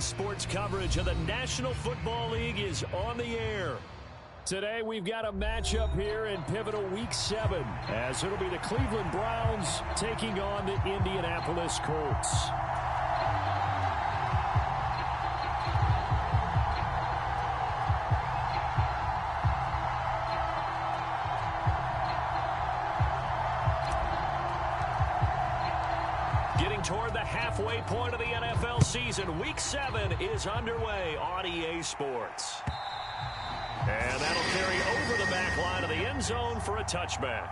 Sports coverage of the National Football League is on the air. Today we've got a matchup here in pivotal Week 7 as it'll be the Cleveland Browns taking on the Indianapolis Colts. Getting toward the halfway point of the NFL season, Week 7 is underway on EA Sports. And that'll carry over the back line of the end zone for a touchback.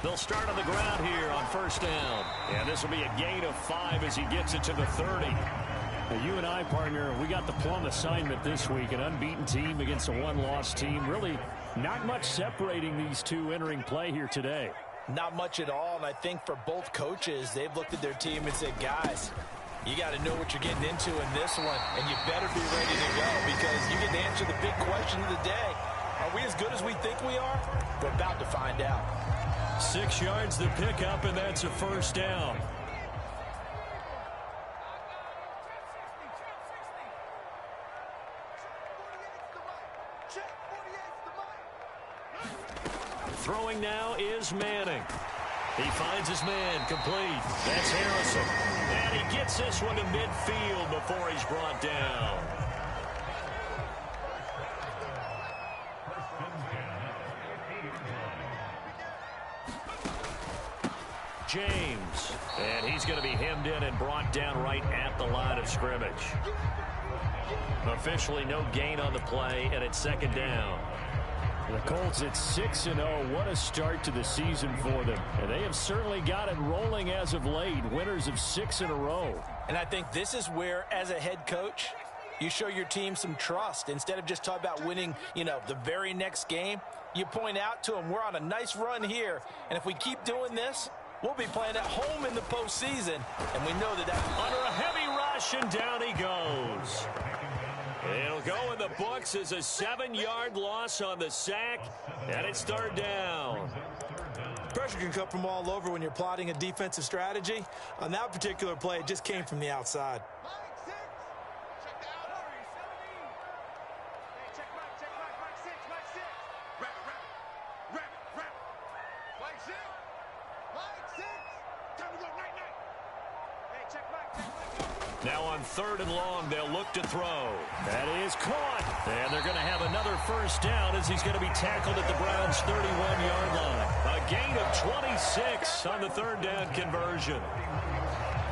They'll start on the ground here on first down. And this will be a gain of 5 as he gets it to the 30. Now, you and I, partner, we got the plum assignment this week. An unbeaten team against a one-loss team. Really not much separating these two entering play here today. Not much at all, and I think for both coaches, they've looked at their team and said, guys, you got to know what you're getting into in this one, and you better be ready to go because you get to answer the big question of the day. Are we as good as we think we are? We're about to find out. 6 yards to pick up, and that's a first down. Throwing now is Manning. He finds his man complete. That's Harrison. And he gets this one to midfield before he's brought down. James, and he's going to be hemmed in and brought down right at the line of scrimmage. Officially no gain on the play, and it's second down. The Colts at 6-0. What a start to the season for them. And they have certainly got it rolling as of late. Winners of 6 in a row. And I think this is where, as a head coach, you show your team some trust. Instead of just talking about winning, the very next game, you point out to them, we're on a nice run here. And if we keep doing this, we'll be playing at home in the postseason, and we know that under a heavy rush, and down he goes. It'll go in the books as a 7-yard loss on the sack, and it's third down. Pressure can come from all over when you're plotting a defensive strategy. On that particular play, it just came from the outside. Now on 3rd and long, they'll look to throw. That is caught. And they're going to have another first down as he's going to be tackled at the Browns' 31-yard line. A gain of 26 on the 3rd down conversion.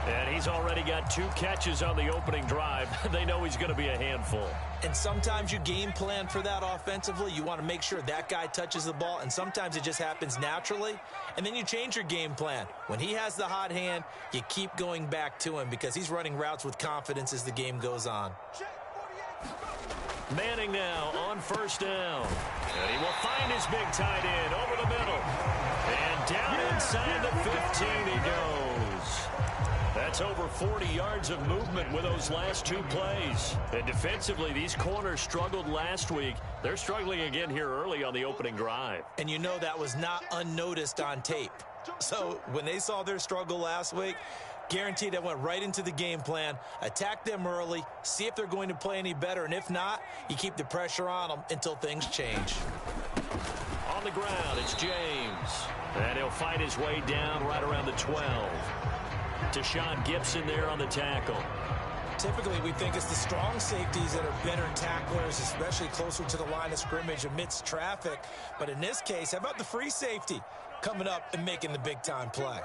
And he's already got 2 catches on the opening drive. They know he's going to be a handful. And sometimes you game plan for that offensively. You want to make sure that guy touches the ball, and sometimes it just happens naturally. And then you change your game plan. When he has the hot hand, you keep going back to him because he's running routes with confidence as the game goes on. Manning now on first down. And he will find his big tight end over the middle. And down inside the 15 he goes. That's over 40 yards of movement with those last 2 plays. And defensively, these corners struggled last week. They're struggling again here early on the opening drive. And you know that was not unnoticed on tape. So when they saw their struggle last week, guaranteed they went right into the game plan, attack them early, see if they're going to play any better. And if not, you keep the pressure on them until things change. On the ground, it's James. And he'll fight his way down right around the 12. Tashawn Gibson there on the tackle. Typically, we think it's the strong safeties that are better tacklers, especially closer to the line of scrimmage amidst traffic. But in this case, how about the free safety coming up and making the big-time play?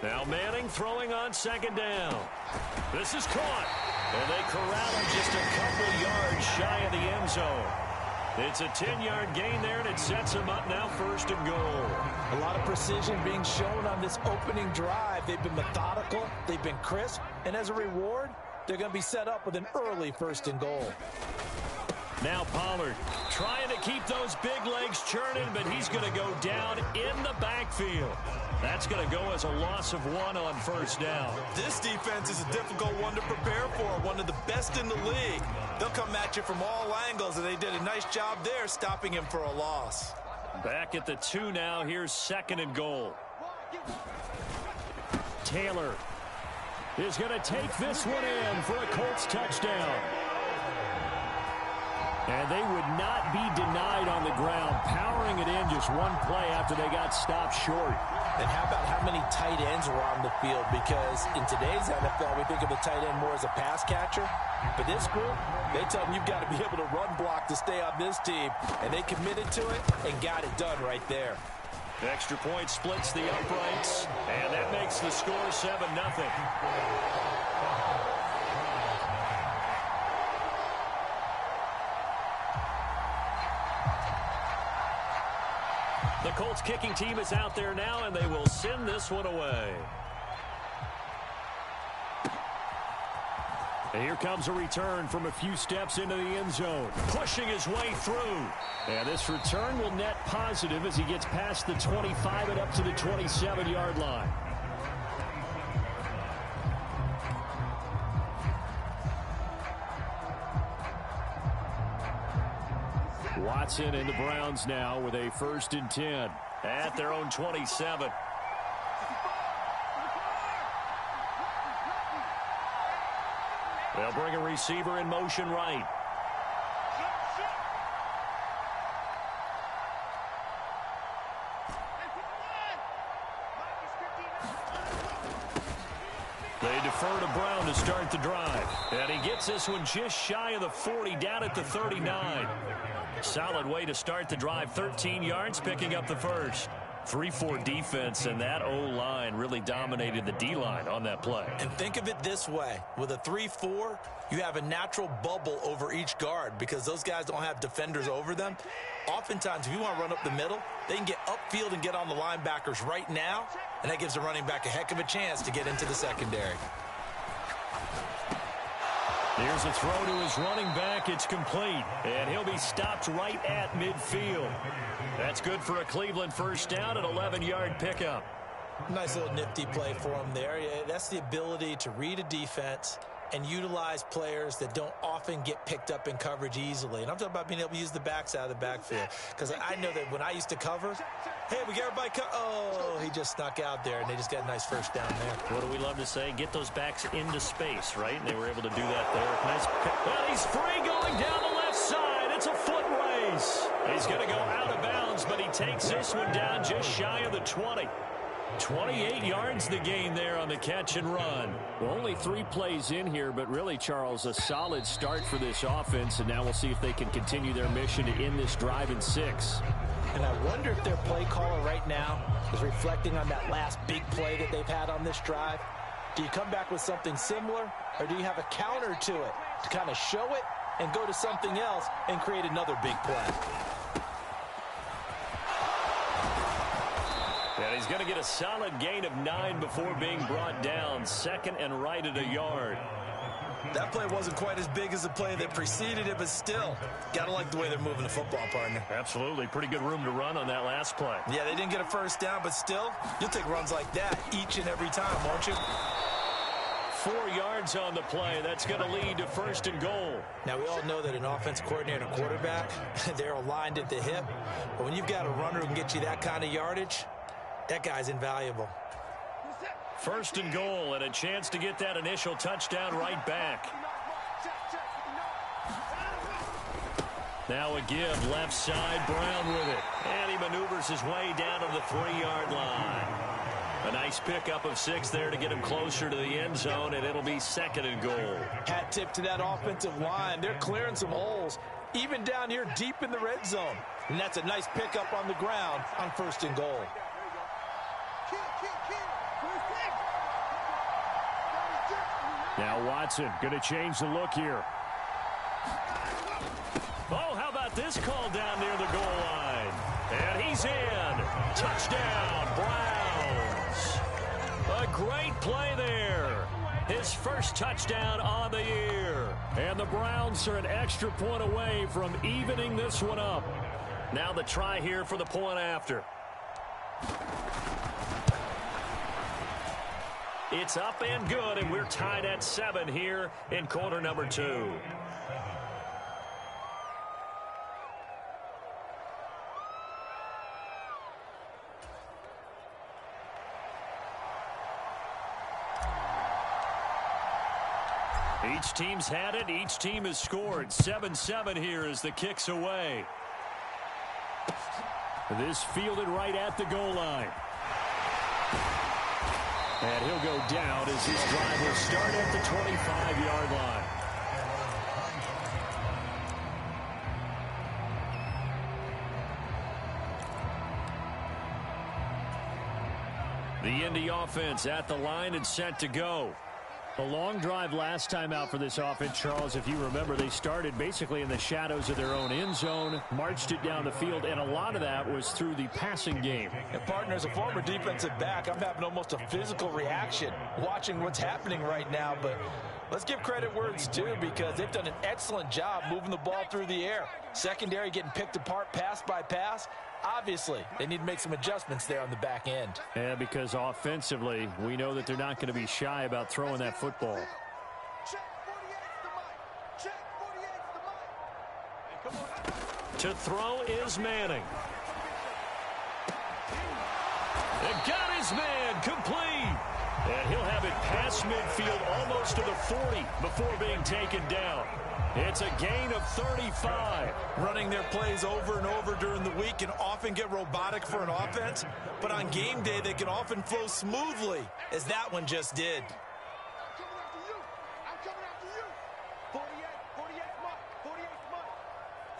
Now Manning throwing on second down. This is caught. And they corral him just a couple yards shy of the end zone. It's a 10-yard gain there, and it sets him up now 1st and goal. A lot of precision being shown on this opening drive. They've been methodical, they've been crisp, and as a reward, they're going to be set up with an early 1st and goal. Now Pollard trying to keep those big legs churning, but he's going to go down in the backfield. That's going to go as a loss of 1 on 1st down. This defense is a difficult one to prepare for, one of the best in the league. They'll come at you from all angles, and they did a nice job there stopping him for a loss. Back at the 2 now. Here's 2nd and goal. Taylor is going to take this one in for a Colts touchdown. And they would not be denied on the ground, powering it in just one play after they got stopped short. And how about how many tight ends were on the field? Because in today's NFL, we think of the tight end more as a pass catcher. But this group, they tell them you've got to be able to run block to stay on this team. And they committed to it and got it done right there. Extra point splits the uprights, and that makes the score 7-0. The Colts kicking team is out there now, and they will send this one away. And here comes a return from a few steps into the end zone, pushing his way through. And this return will net positive as he gets past the 25 and up to the 27-yard line. Watson and the Browns now with a 1st and 10 at their own 27. They'll bring a receiver in motion right. They defer to Brown to start the drive. And he gets this one just shy of the 40, down at the 39. Solid way to start the drive. 13 yards, picking up the 1st. 3-4 defense, and that O-line really dominated the D-line on that play. And think of it this way. With a 3-4, you have a natural bubble over each guard because those guys don't have defenders over them. Oftentimes, if you want to run up the middle, they can get upfield and get on the linebackers right now, and that gives the running back a heck of a chance to get into the secondary. Here's a throw to his running back. It's complete, and he'll be stopped right at midfield. That's good for a Cleveland 1st down, an 11-yard pickup. Nice little nifty play for him there. That's the ability to read a defense and utilize players that don't often get picked up in coverage easily. And I'm talking about being able to use the backs out of the backfield. Because I know that when I used to cover, hey, we got everybody oh, he just snuck out there, and they just got a nice 1st down there. What do we love to say? Get those backs into space, right? And they were able to do that there. Nice pick. Well, he's free going down the left side. It's a foot race. He's going to go out of bounds, but he takes this one down just shy of the 20. 28 yards the gain there on the catch and run. Well, only 3 plays in here, but really, Charles, a solid start for this offense, and now we'll see if they can continue their mission to end this drive in 6. And I wonder if their play caller right now is reflecting on that last big play that they've had on this drive. Do you come back with something similar, or do you have a counter to it to kind of show it and go to something else and create another big play? And he's going to get a solid gain of 9 before being brought down. 2nd and right at a yard. That play wasn't quite as big as the play that preceded it, but still, got to like the way they're moving the football, partner. Absolutely. Pretty good room to run on that last play. Yeah, they didn't get a 1st down, but still, you'll take runs like that each and every time, won't you? 4 yards on the play. That's going to lead to 1st and goal. Now, we all know that an offense coordinator and a quarterback, they're aligned at the hip. But when you've got a runner who can get you that kind of yardage, that guy's invaluable. 1st and goal, and a chance to get that initial touchdown right back. Now a give, left side, Brown with it. And he maneuvers his way down to the 3-yard line. A nice pickup of 6 there to get him closer to the end zone, and it'll be 2nd and goal. Hat tip to that offensive line. They're clearing some holes, even down here deep in the red zone. And that's a nice pickup on the ground on 1st and goal. Now Watson going to change the look here. Oh, how about this call down near the goal line. And he's in. Touchdown, Browns. A great play there. His first touchdown on the year. And the Browns are an extra point away from evening this one up. Now the try here for the point after. It's up and good, and we're tied at 7 here in quarter number 2. Each team's had it. Each team has scored. 7-7 here as the kick's away. This fielded right at the goal line. And he'll go down as his drive will start at the 25-yard line. The Indy offense at the line and set to go. A long drive last time out for this offense, Charles. If you remember, they started basically in the shadows of their own end zone, marched it down the field, and a lot of that was through the passing game. And partner, as a former defensive back, I'm having almost a physical reaction watching what's happening right now. But let's give credit where it's due, because they've done an excellent job moving the ball through the air. Secondary getting picked apart pass by pass. Obviously, they need to make some adjustments there on the back end. Yeah, because offensively, we know that they're not going to be shy about throwing that football. To throw is Manning. They got his man complete. And he'll have it past midfield almost to the 40 before being taken down. It's a gain of 35. Running their plays over and over during the week can often get robotic for an offense, but on game day they can often flow smoothly, as that one just did. I'm coming after you. 48 Mike. 48 Mike.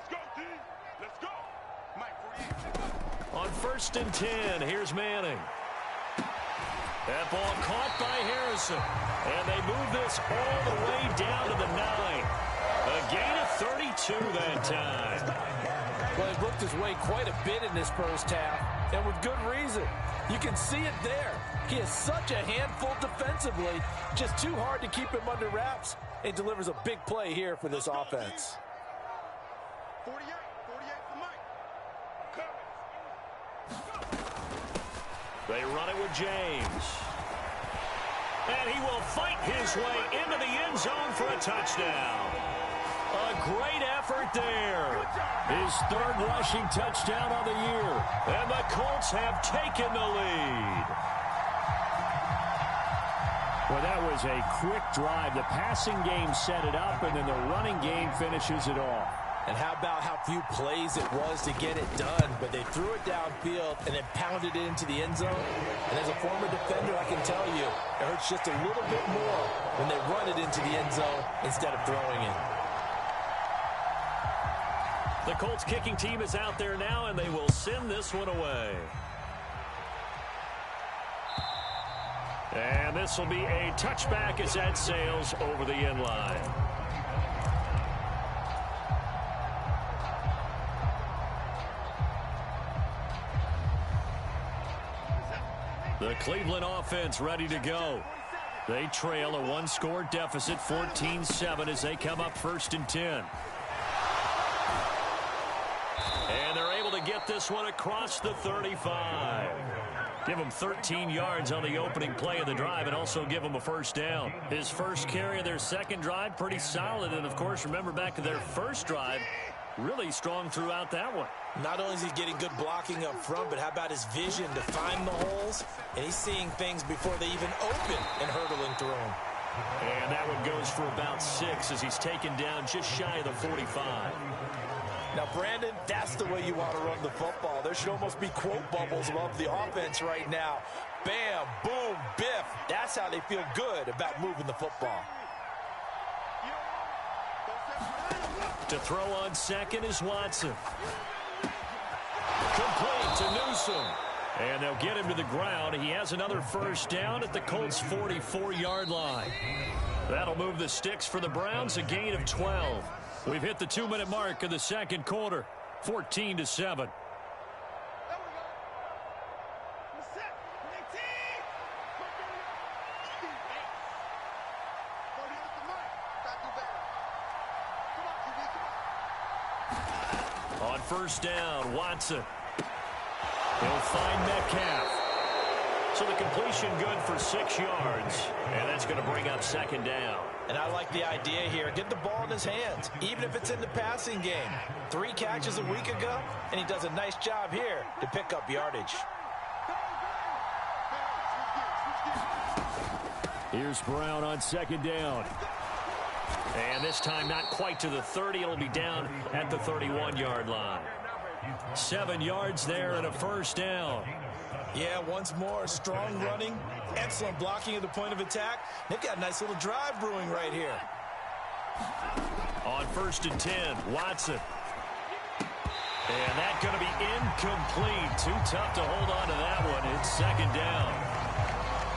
Let's go, D. Let's go. Mike 48. On 1st and 10, here's Manning. That ball caught by Harrison. And they move this all the way down to the 9. A gain of 32 that time. Well, he worked his way quite a bit in this first half, and with good reason. You can see it there. He is such a handful defensively, just too hard to keep him under wraps, and delivers a big play here for this offense. 48 for Mike. They run it with James. And he will fight his way into the end zone for a touchdown. A great effort there. His 3rd rushing touchdown of the year. And the Colts have taken the lead. Well, that was a quick drive. The passing game set it up, and then the running game finishes it off. And how about how few plays it was to get it done, but they threw it downfield and then pounded it into the end zone. And as a former defender, I can tell you, it hurts just a little bit more when they run it into the end zone instead of throwing it. The Colts kicking team is out there now, and they will send this one away. And this will be a touchback as that sails over the end line. The Cleveland offense ready to go. They trail a 1-score deficit, 14-7, as they come up 1st and 10. And they're able to get this one across the 35. Give him 13 yards on the opening play of the drive and also give him a 1st down. His first carry of their 2nd drive, pretty solid. And, of course, remember back to their 1st drive, really strong throughout that one. Not only is he getting good blocking up front, but how about his vision to find the holes? And he's seeing things before they even open and hurdling through them. And that one goes for about 6 as he's taken down just shy of the 45. Now, Brandon, that's the way you want to run the football. There should almost be quote bubbles above the offense right now. Bam, boom, biff. That's how they feel good about moving the football. To throw on 2nd is Watson. Complete to Newsome. And they'll get him to the ground. He has another 1st down at the Colts' 44-yard line. That'll move the sticks for the Browns, a gain of 12. We've hit the 2-minute mark of the second quarter. 14-7. On first down, Watson. He'll find Metcalf. So the completion good for 6 yards. And that's going to bring up second down. And I like the idea here. Get the ball in his hands, even if it's in the passing game. 3 catches a week ago, and he does a nice job here to pick up yardage. Here's Brown on second down. And this time not quite to the 30. It'll be down at the 31-yard line. 7 yards there and a first down. Yeah, once more, strong running, excellent blocking at the point of attack. They've got a nice little drive brewing right here. On first and 10, Watson. And that's going to be incomplete. Too tough to hold on to that one. It's second down.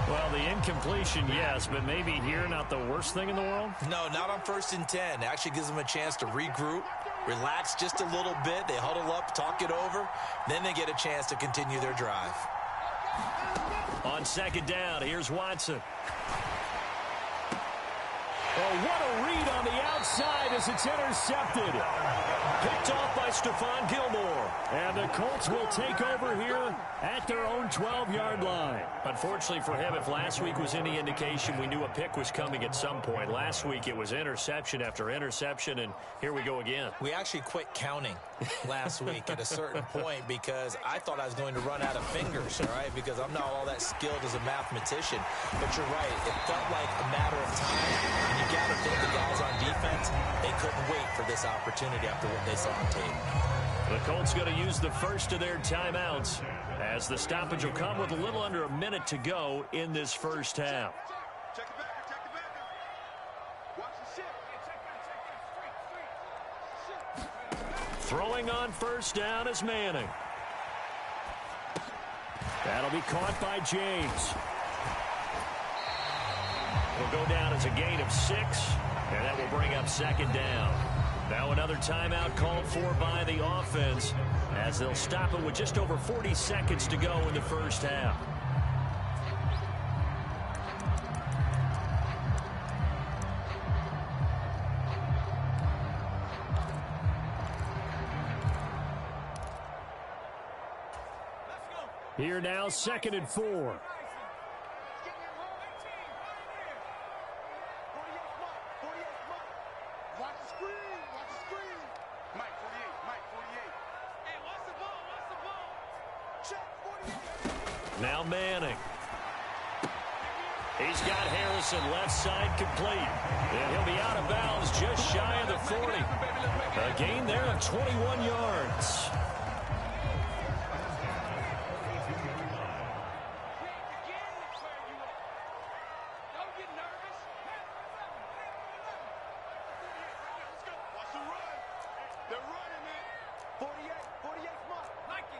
Well, the incompletion, yes, but maybe here not the worst thing in the world? No, not on first and 10. It actually gives them a chance to regroup, relax just a little bit. They huddle up, talk it over. Then they get a chance to continue their drive. On second down, here's Watson. Oh, what a read on the outside as it's intercepted. Picked off by Stephon Gilmore. And the Colts will take over here at their own 12-yard line. Unfortunately for him, if last week was any indication, we knew a pick was coming at some point. Last week it was interception after interception, and here we go again. We actually quit counting last week at a certain point because I thought I was going to run out of fingers, all right, because I'm not all that skilled as a mathematician. But you're right. It felt like a matter of time, and you got to think the guys on defense, they couldn't wait for this opportunity after what they saw on tape. The Colts going to use the first of their timeouts as the stoppage will come with a little under a minute to go in this first half. Check it back. Check it back. Watch the ship. Throwing on first down is Manning. That'll be caught by James. Will go down as a gain of 6, and that will bring up second down. Now another timeout called for by the offense as they'll stop it with just over 40 seconds to go in the first half. Here now, 2nd and 4. Now Manning. He's got Harrison left side complete. And he'll be out of bounds just shy of the 40. A gain there of 21 yards.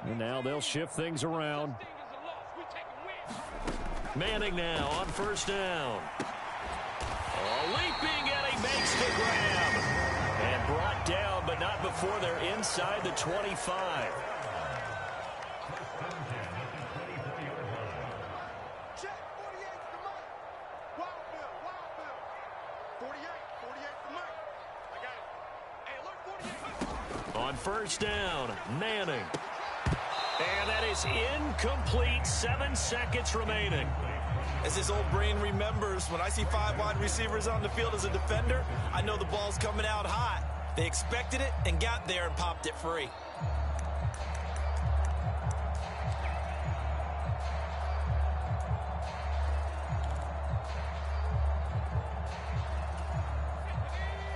And now they'll shift things around. Manning now on first down. Oh, leaping, and he makes the grab. And brought down, but not before they're inside the 25. On first down, Manning. And that is incomplete. 7 seconds remaining. As this old brain remembers, when I see 5 wide receivers on the field as a defender, I know the ball's coming out hot. They expected it and got there and popped it free.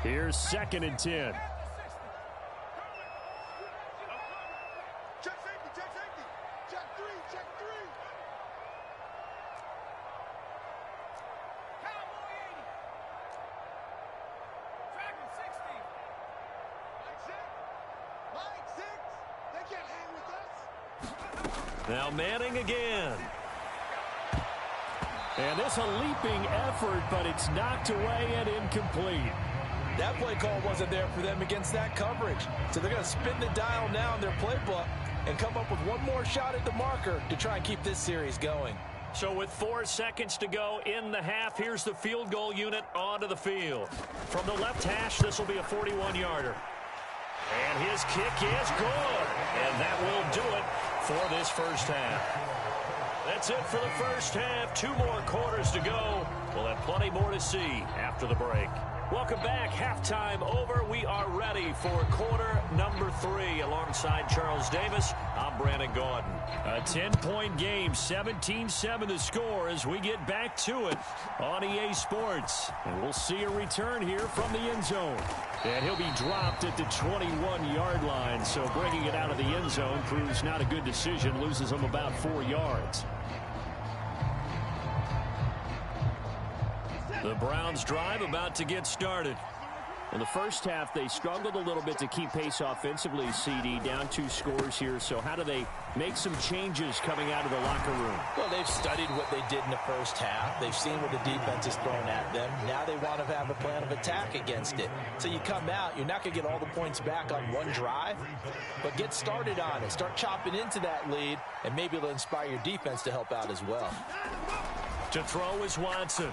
Here's 2nd and 10. Now Manning again. And this a leaping effort, but it's knocked away and incomplete. That play call wasn't there for them against that coverage. So they're going to spin the dial now in their playbook and come up with one more shot at the marker to try and keep this series going. So with 4 seconds to go in the half, here's the field goal unit onto the field. From the left hash, this will be a 41-yarder. And his kick is good. And that will do it for this first half. That's it for the first half. 2 more quarters to go. We'll have plenty more to see after the break. Welcome back. Halftime over. We are ready for quarter number 3. Alongside Charles Davis, I'm Brandon Gaudin. A 10-point game, 17-7 the score as we get back to it on EA Sports. And we'll see a return here from the end zone. And he'll be dropped at the 21-yard line. So bringing it out of the end zone proves not a good decision. Loses him about 4 yards. The Browns drive about to get started. In the first half, they struggled a little bit to keep pace offensively, CD, down 2 scores here. So how do they make some changes coming out of the locker room? Well, they've studied what they did in the first half. They've seen what the defense has thrown at them. Now they want to have a plan of attack against it. So you come out, you're not going to get all the points back on one drive, but get started on it. Start chopping into that lead, and maybe it'll inspire your defense to help out as well. To throw is Watson.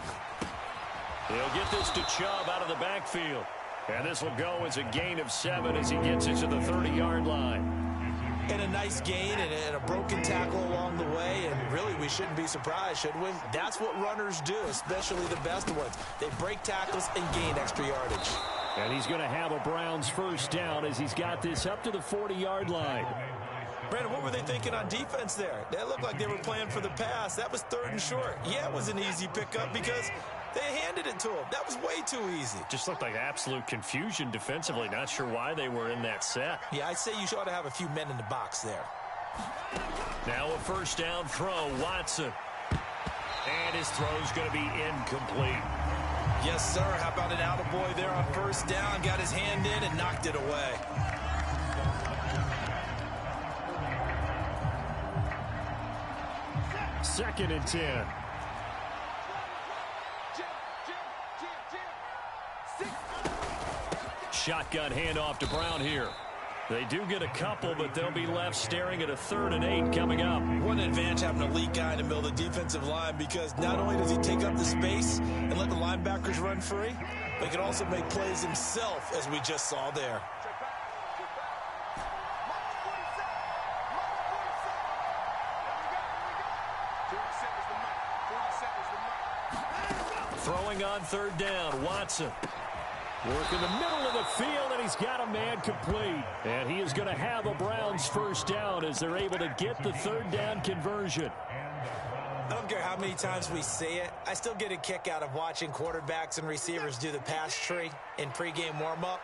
He'll get this to Chubb out of the backfield. And this will go as a gain of 7 as he gets it to the 30-yard line. And a nice gain and a broken tackle along the way. And really, we shouldn't be surprised, should we? That's what runners do, especially the best ones. They break tackles and gain extra yardage. And he's going to have a Browns first down as he's got this up to the 40-yard line. Brandon, what were they thinking on defense there? That looked like they were playing for the pass. That was 3rd and short. Yeah, it was an easy pickup because they handed it to him. That was way too easy. Just looked like absolute confusion defensively. Not sure why they were in that set. Yeah, I'd say you ought to have a few men in the box there. Now a first down throw, Watson. And his throw's going to be incomplete. Yes, sir. How about an attaboy there on first down? Got his hand in and knocked it away. Second and 10. Shotgun handoff to Brown here. They do get a couple, but they'll be left staring at a 3rd and 8 coming up. What an advantage having an elite guy in the middle of the defensive line, because not only does he take up the space and let the linebackers run free, but he can also make plays himself, as we just saw there. Throwing on 3rd down, Watson. Work in the middle of the field, and he's got a man complete. And he is going to have a Browns first down as they're able to get the 3rd down conversion. I don't care how many times we say it. I still get a kick out of watching quarterbacks and receivers do the pass tree in pregame warm-up.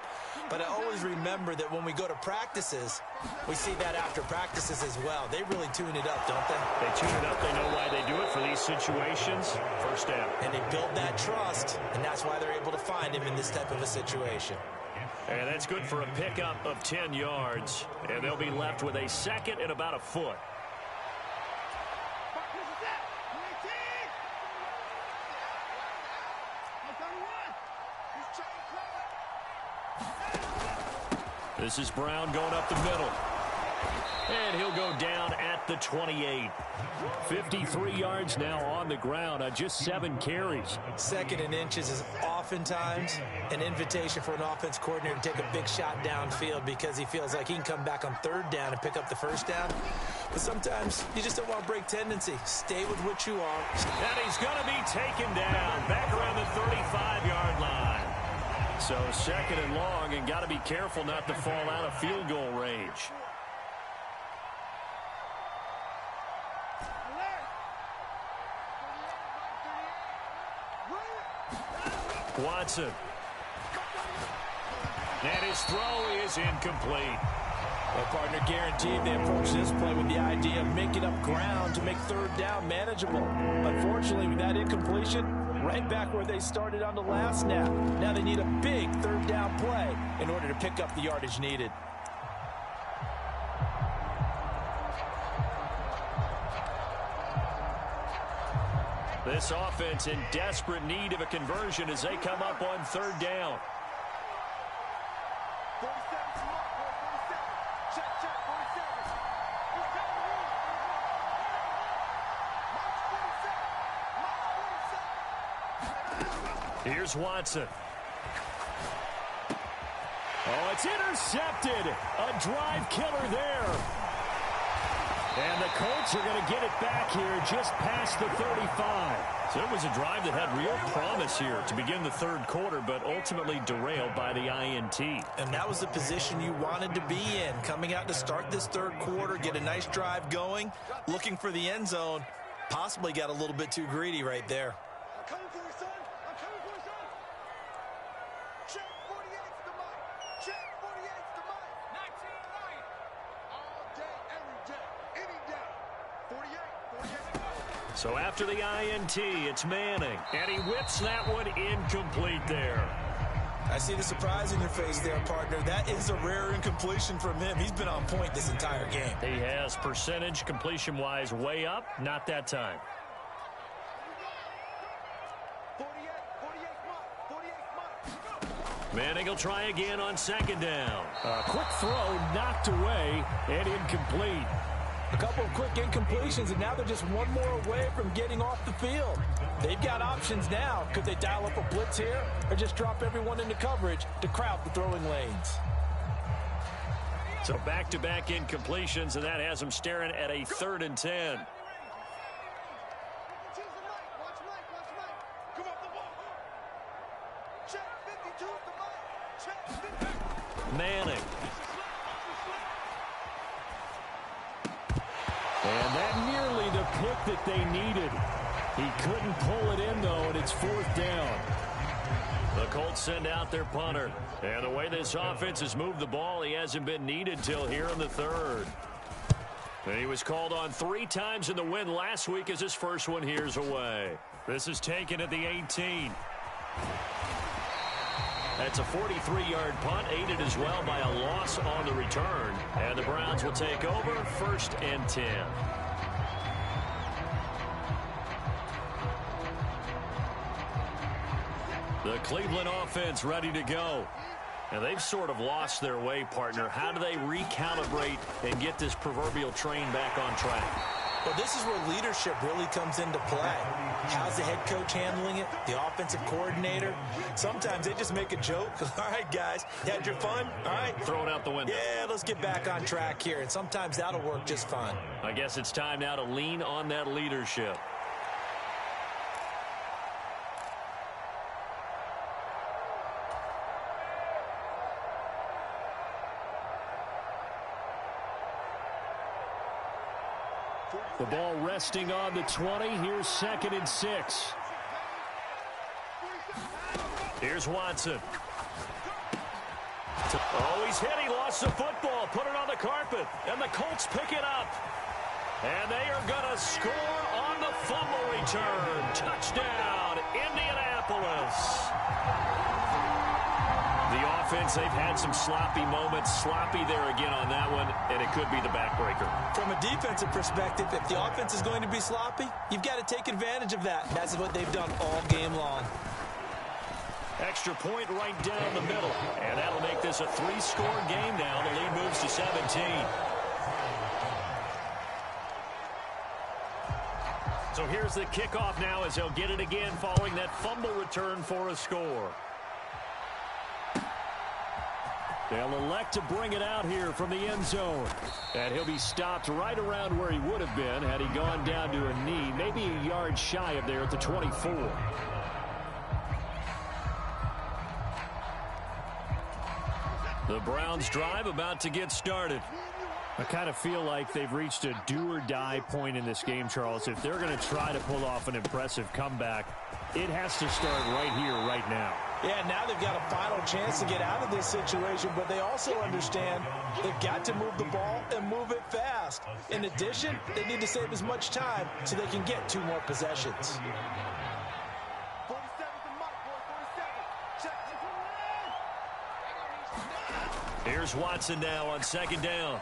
But I always remember that when we go to practices, we see that after practices as well. They really tune it up, don't they? They tune it up. They know why they do it for these situations. First down. And they build that trust, and that's why they're able to find him in this type of a situation. And that's good for a pickup of 10 yards. And they'll be left with a 2nd and about a foot. This is Brown going up the middle. And he'll go down at the 28. 53 yards now on the ground on just 7 carries. 2nd and inches is oftentimes an invitation for an offense coordinator to take a big shot downfield because he feels like he can come back on 3rd down and pick up the first down. But sometimes you just don't want to break tendency. Stay with what you are. And he's going to be taken down back around the 35-yard line. So 2nd and long, and got to be careful not to fall out of field goal range. Watson. And his throw is incomplete. Well, partner, guaranteed they approach this play with the idea of making up ground to make 3rd down manageable. Unfortunately, with that incompletion, right back where they started on the last snap. Now they need a big 3rd down play in order to pick up the yardage needed. This offense in desperate need of a conversion as they come up on 3rd down. 47, smart, boy, 47. Check, check, 47. Who's down the road? Mike 47. Mike 47. Here's Watson. Oh, it's intercepted. A drive killer there. And the Colts are going to get it back here just past the 35. So it was a drive that had real promise here to begin the third quarter, but ultimately derailed by the INT. And that was the position you wanted to be in, coming out to start this third quarter, get a nice drive going, looking for the end zone. Possibly got a little bit too greedy right there. I'm coming for you, son. I'm coming for you, son. Check 48's the mic. Check 48's the mic. 19 right. All day, every day, any day. 48, 48. So after the INT, it's Manning. And he whips that one incomplete there. I see the surprise in your face there, partner. That is a rare incompletion from him. He's been on point this entire game. He has percentage completion-wise way up. Not that time. 48, 48 mark. Manning will try again on second down. A quick throw knocked away and incomplete. A couple of quick incompletions, and now they're just one more away from getting off the field. They've got options now. Could they dial up a blitz here or just drop everyone into coverage to crowd the throwing lanes? So back-to-back incompletions, and that has them staring at a 3rd and 10. Choose the mic. Watch Mike. Watch Mike. Come off the ball. Check 52's the mic. Check 50. Manning. And that nearly the pick that they needed. He couldn't pull it in, though, and it's 4th down. The Colts send out their punter. And the way this offense has moved the ball, he hasn't been needed till here in the 3rd. And he was called on 3 times in the win last week as his first one here's away. This is taken at the 18. That's a 43-yard punt, aided as well by a loss on the return. And the Browns will take over 1st and 10. The Cleveland offense ready to go. And they've sort of lost their way, partner. How do they recalibrate and get this proverbial train back on track? Well, this is where leadership really comes into play. How's the head coach handling it? The offensive coordinator? Sometimes they just make a joke. All right, guys, you had your fun? All right. Throw it out the window. Yeah, let's get back on track here. And sometimes that'll work just fine. I guess it's time now to lean on that leadership. The ball resting on the 20. Here's 2nd and 6. Here's Watson. Oh, he's hit. He lost the football. Put it on the carpet. And the Colts pick it up. And they are going to score on the fumble return. Touchdown, Indianapolis. The offense, they've had some sloppy moments. Sloppy there again on that one, and it could be the backbreaker. From a defensive perspective, if the offense is going to be sloppy, you've got to take advantage of that. That's what they've done all game long. Extra point right down the middle, and that'll make this a 3-score game now. The lead moves to 17. So here's the kickoff now as they'll get it again following that fumble return for a score. They'll elect to bring it out here from the end zone. And he'll be stopped right around where he would have been had he gone down to a knee, maybe a yard shy of there at the 24. The Browns drive about to get started. I kind of feel like they've reached a do-or-die point in this game, Charles. If they're going to try to pull off an impressive comeback, it has to start right here, right now. Yeah, now they've got a final chance to get out of this situation, but they also understand they've got to move the ball and move it fast. In addition, they need to save as much time so they can get 2 more possessions. 47's the mic, boy, 47. Check. Here's Watson now on 2nd down.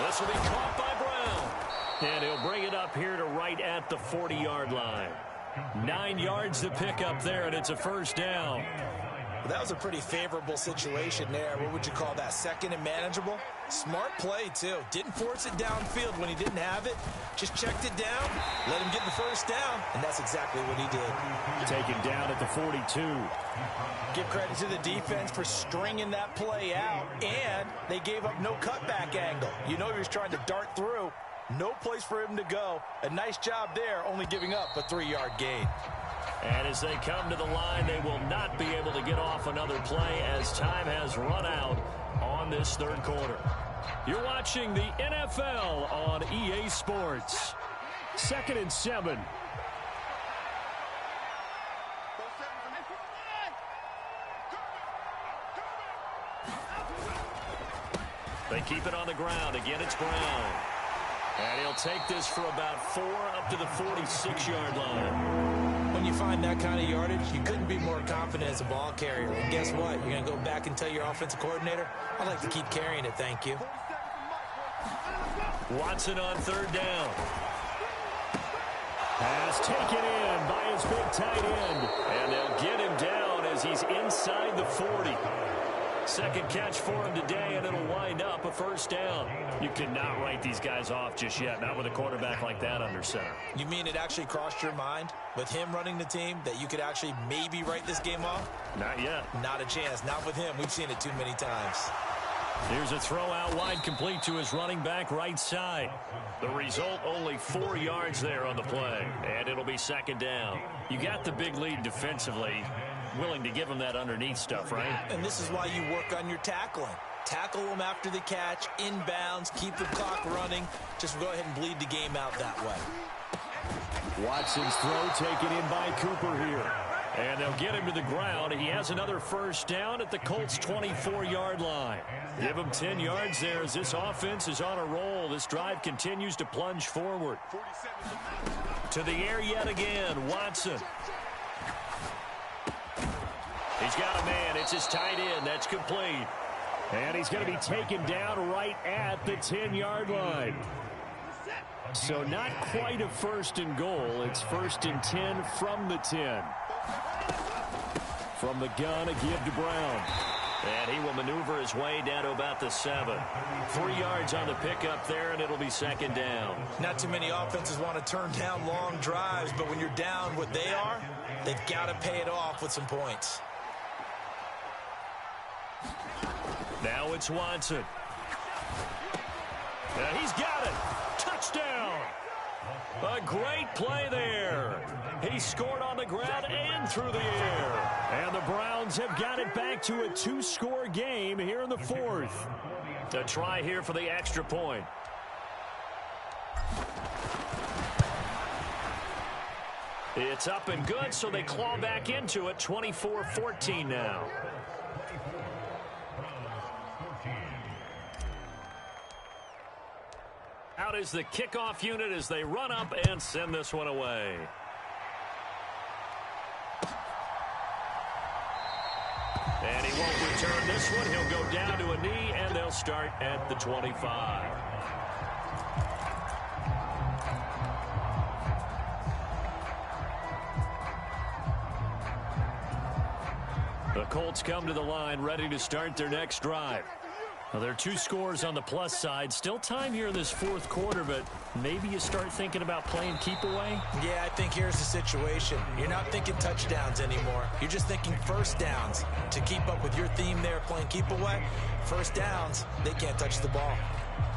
This will be caught by Brown. And he'll bring it up here to right at the 40-yard line. 9 yards to pick up there, and it's a 1st down. Well, that was a pretty favorable situation there. What would you call that? Second and manageable? Smart play, too. Didn't force it downfield when he didn't have it. Just checked it down, let him get the first down, and that's exactly what he did. Taken down at the 42. Give credit to the defense for stringing that play out, and they gave up no cutback angle. You know he was trying to dart through. No place for him to go. A nice job there, only giving up a 3-yard gain. And as they come to the line, they will not be able to get off another play as time has run out on this third quarter. You're watching the NFL on EA Sports. 2nd and 7. They keep it on the ground. Again, it's Brown. And he'll take this for about 4 up to the 46-yard line. When you find that kind of yardage, you couldn't be more confident as a ball carrier. And guess what? You're going to go back and tell your offensive coordinator, I'd like to keep carrying it, thank you. Watson on 3rd down. Pass taken in by his big tight end. And they'll get him down as he's inside the 40. Second catch for him today, and it'll wind up a 1st down. You cannot write these guys off just yet, not with a quarterback like that under center. You mean it actually crossed your mind with him running the team that you could actually maybe write this game off? Not yet. Not a chance. Not with him. We've seen it too many times. Here's a throw out wide, complete to his running back right side. The result, only 4 yards there on the play, and it'll be 2nd down. You got the big lead defensively. Willing to give him that underneath stuff, right? And this is why you work on your tackling. Tackle them after the catch, inbounds, keep the clock running. Just go ahead and bleed the game out that way. Watson's throw taken in by Cooper here. And they'll get him to the ground. He has another 1st down at the Colts' 24-yard line. Give him 10 yards there as this offense is on a roll. This drive continues to plunge forward. To the air yet again, Watson. He's got a man. It's his tight end. That's complete. And he's going to be taken down right at the 10-yard line. So not quite a 1st and goal. It's 1st and 10 from the 10. From the gun, a give to Brown. And he will maneuver his way down to about the 7. 3 yards on the pickup there, and it'll be 2nd down. Not too many offenses want to turn down long drives, but when you're down what they are, they've got to pay it off with some points. Now it's Watson. And he's got it. Touchdown. A great play there. He scored on the ground and through the air. And the Browns have got it back to a 2-score game here in the 4th. A try here for the extra point. It's up and good, so they claw back into it. 24-14 now. Out is the kickoff unit as they run up and send this one away. And he won't return this one. He'll go down to a knee, and they'll start at the 25. The Colts come to the line, ready to start their next drive. Well, there are 2 scores on the plus side. Still time here in this 4th quarter, but maybe you start thinking about playing keep away? Yeah, I think here's the situation. You're not thinking touchdowns anymore. You're just thinking 1st downs. To keep up with your theme there, playing keep away, 1st downs, they can't touch the ball.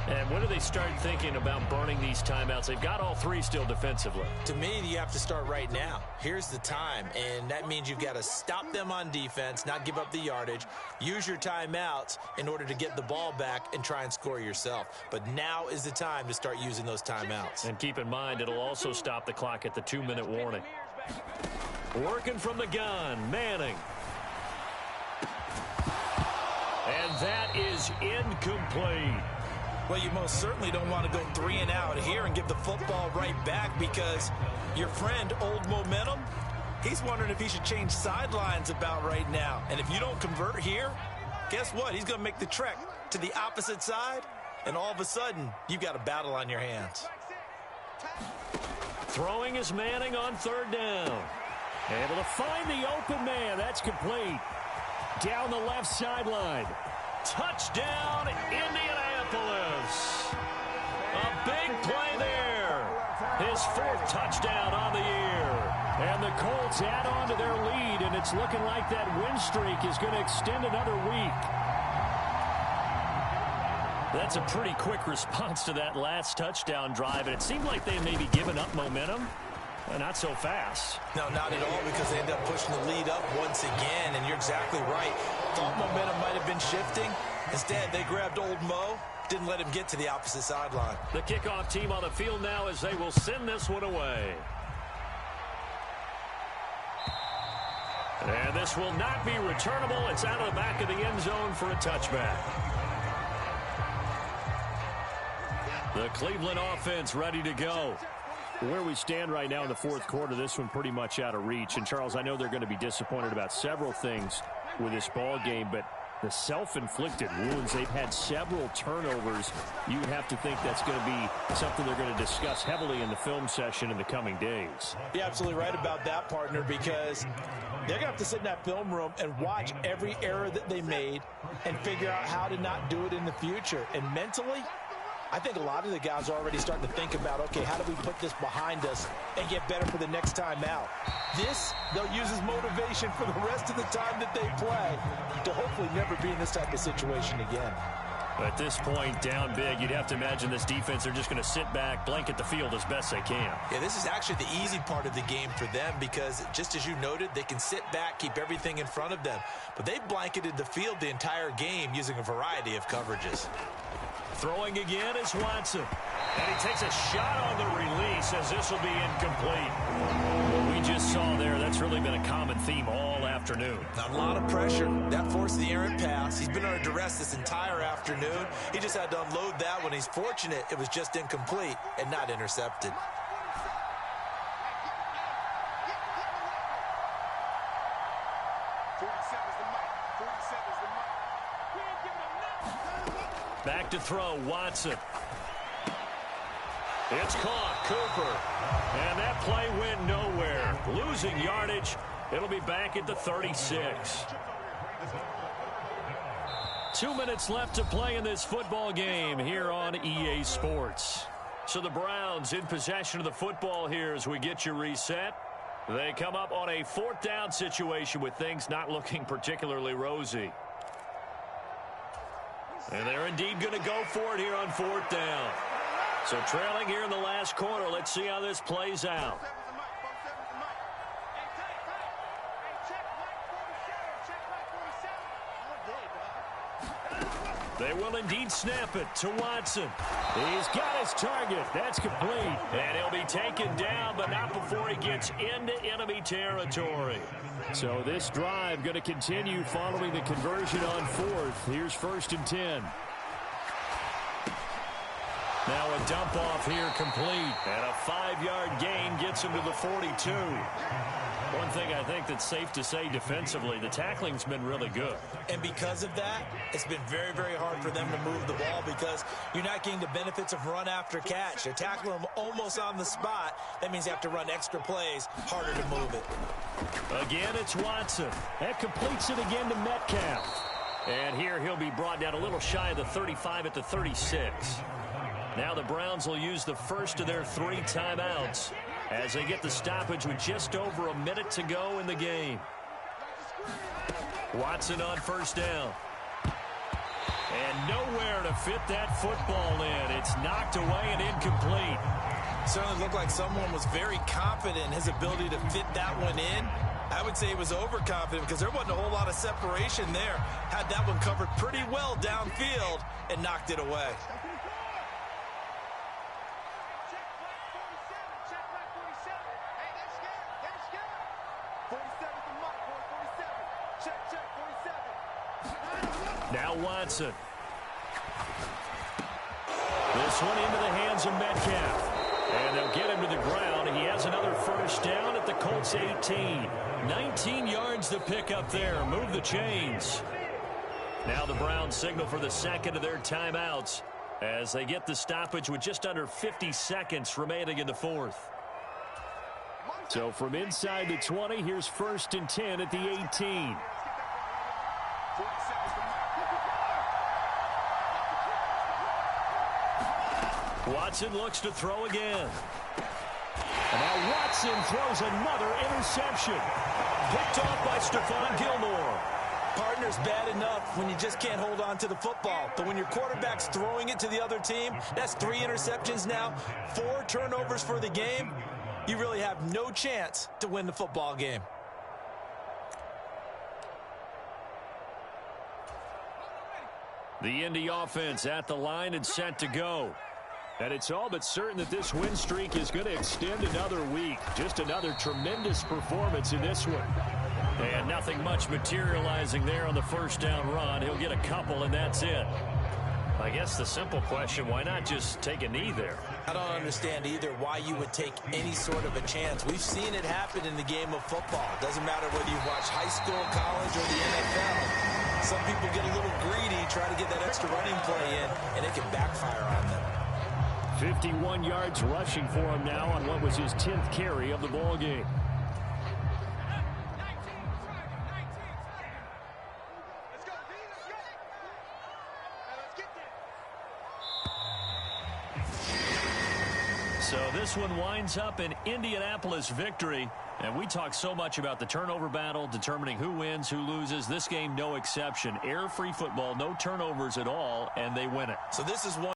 And when do they start thinking about burning these timeouts? They've got all 3 still defensively. To me, you have to start right now. Here's the time, and that means you've got to stop them on defense, not give up the yardage, use your timeouts in order to get the ball back and try and score yourself. But now is the time to start using those timeouts. And keep in mind, it'll also stop the clock at the 2-minute warning. Working from the gun, Manning. And that is incomplete. Well, you most certainly don't want to go 3 and out here and give the football right back because your friend, Old Momentum, he's wondering if he should change sidelines about right now. And if you don't convert here, guess what? He's going to make the trek to the opposite side, and all of a sudden, you've got a battle on your hands. Throwing is Manning on 3rd down. Able to find the open man. That's complete. down the left sideline. Touchdown, Indianapolis. A big play there. His 4th touchdown on the year. And the Colts add on to their lead, and it's looking like that win streak is going to extend another week. That's a pretty quick response to that last touchdown drive, and it seemed like they may be giving up momentum. Not so fast. No, not at all, because they end up pushing the lead up once again, and you're exactly right. Thought momentum might have been shifting. Instead, they grabbed old Mo, didn't let him get to the opposite sideline. The kickoff team on the field now as they will send this one away. And this will not be returnable. It's out of the back of the end zone for a touchback. The Cleveland offense ready to go. Where we stand right now in the 4th quarter, this one pretty much out of reach. And, Charles, I know they're going to be disappointed about several things with this ball game, but the self-inflicted wounds, they've had several turnovers. You would have to think that's going to be something they're going to discuss heavily in the film session in the coming days. You're absolutely right about that, partner, because they're going to have to sit in that film room and watch every error that they made and figure out how to not do it in the future. And mentally, I think a lot of the guys are already starting to think about, okay, how do we put this behind us and get better for the next time out? This, they'll use as motivation for the rest of the time that they play to hopefully never be in this type of situation again. At this point, down big, you'd have to imagine this defense, they're just going to sit back, blanket the field as best they can. Yeah, this is actually the easy part of the game for them because, just as you noted, they can sit back, keep everything in front of them. But they've blanketed the field the entire game using a variety of coverages. Throwing again is Watson. And he takes a shot on the release as this will be incomplete. What we just saw there, that's really been a common theme all afternoon. A lot of pressure. That forced the errant pass. He's been under duress this entire afternoon. He just had to unload that when he's fortunate it was just incomplete and not intercepted. Back to throw, Watson. It's caught, Cooper. And that play went nowhere. Losing yardage. It'll be back at the 36. 2 minutes left to play in this football game here on EA Sports. So the Browns in possession of the football here as we get you reset. They come up on a 4th down situation with things not looking particularly rosy. And they're indeed going to go for it here on 4th down. So trailing here in the last quarter, let's see how this plays out. They will indeed snap it to Watson. He's got his target. That's complete. And he'll be taken down, but not before he gets into enemy territory. So this drive going to continue following the conversion on 4th. Here's 1st and 10. Now a dump off here complete. And a 5-yard gain gets him to the 42. One thing I think that's safe to say defensively, the tackling's been really good. And because of that, it's been very, very hard for them to move the ball because you're not getting the benefits of run after catch. They're tackling them almost on the spot. That means you have to run extra plays, harder to move it. Again, it's Watson. That completes it again to Metcalf. And here he'll be brought down a little shy of the 35 at the 36. Now the Browns will use the first of their 3 timeouts as they get the stoppage with just over a minute to go in the game. Watson on 1st down. And nowhere to fit that football in. It's knocked away and incomplete. Certainly looked like someone was very confident in his ability to fit that one in. I would say he was overconfident because there wasn't a whole lot of separation there. Had that one covered pretty well downfield and knocked it away. Now Watson. This one into the hands of Metcalf. And they'll get him to the ground. He has another 1st down at the Colts 18. 19 yards to pick up there. Move the chains. Now the Browns signal for the 2nd of their timeouts as they get the stoppage with just under 50 seconds remaining in the 4th. So from inside the 20, here's 1st and 10 at the 18. 40 seconds to mark. Watson looks to throw again. And now Watson throws another interception. Picked off by Stephon Gilmore. Partner's bad enough when you just can't hold on to the football. But when your quarterback's throwing it to the other team, that's 3 interceptions now, 4 turnovers for the game. You really have no chance to win the football game. The Indy offense at the line and set to go. And it's all but certain that this win streak is going to extend another week. Just another tremendous performance in this one. And nothing much materializing there on the first down run. He'll get a couple, and that's it. I guess the simple question, why not just take a knee there? I don't understand either why you would take any sort of a chance. We've seen it happen in the game of football. It doesn't matter whether you watch high school, college, or the NFL. Some people get a little greedy, try to get that extra running play in, and it can backfire on them. 51 yards rushing for him now on what was his 10th carry of the ball game. Let's go, D. Let's go. Now let's get there. So this one winds up an Indianapolis victory. And we talk so much about the turnover battle, determining who wins, who loses. This game, no exception. Error-free football, no turnovers at all, and they win it. So this is one